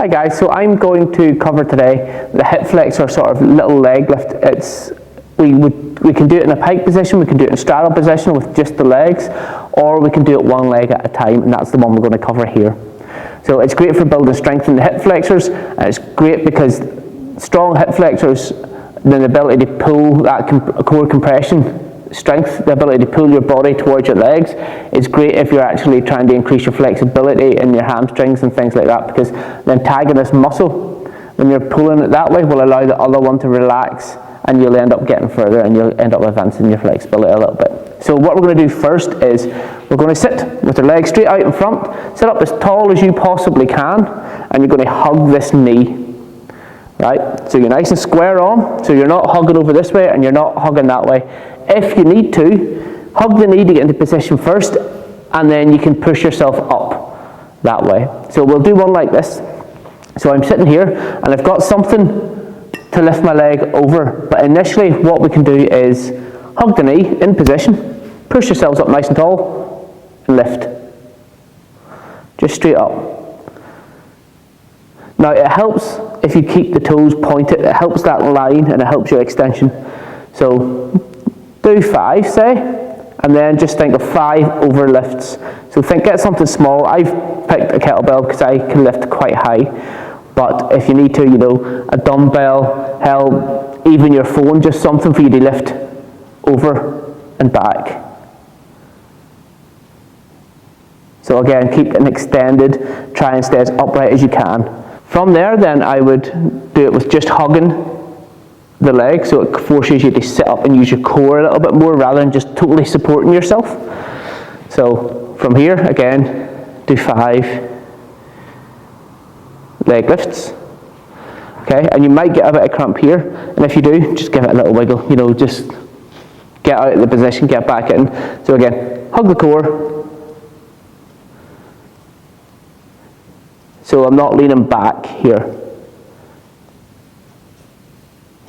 Hi guys, so I'm going to cover today the hip flexor sort of little leg lift. We can do it in a pike position, we can do it in straddle position with just the legs, or we can do it one leg at a time, and that's the one we're going to cover here. So it's great for building strength in the hip flexors, and it's great because strong hip flexors, the ability to pull that core compression strength, the ability to pull your body towards your legs, is great if you're actually trying to increase your flexibility in your hamstrings and things like that, because the antagonist muscle, when you're pulling it that way, will allow the other one to relax, and you'll end up getting further and you'll end up advancing your flexibility a little bit. So what we're going to do first is we're going to sit with your legs straight out in front, sit up as tall as you possibly can, and you're going to hug this knee. Right? So you're nice and square on, so you're not hugging over this way and you're not hugging that way. If you need to, hug the knee to get into position first, and then you can push yourself up that way. So we'll do one like this. So I'm sitting here and I've got something to lift my leg over, but initially what we can do is hug the knee in position, push yourselves up nice and tall, and lift. Just straight up. Now it helps if you keep the toes pointed, it helps that line and it helps your extension. So do 5, say, and then just think of 5 over lifts. So get something small. I've picked a kettlebell because I can lift quite high, but if you need to, a dumbbell, hell, even your phone, just something for you to lift over and back. So again, keep it extended, try and stay as upright as you can. From there, then I would do it with just hugging the leg, so it forces you to sit up and use your core a little bit more rather than just totally supporting yourself. So from here, again, do 5 leg lifts. Okay, and you might get a bit of cramp here, and if you do, just give it a little wiggle, just get out of the position, get back in. So again, hug the core. So I'm not leaning back here.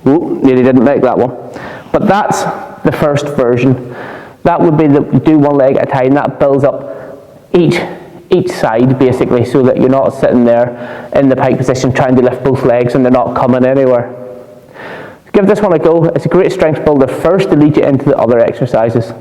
Whoop, nearly didn't make that one. But that's the first version. That would be do one leg at a time. That builds up each side basically, so that you're not sitting there in the pike position trying to lift both legs and they're not coming anywhere. Give this one a go. It's a great strength builder first to lead you into the other exercises.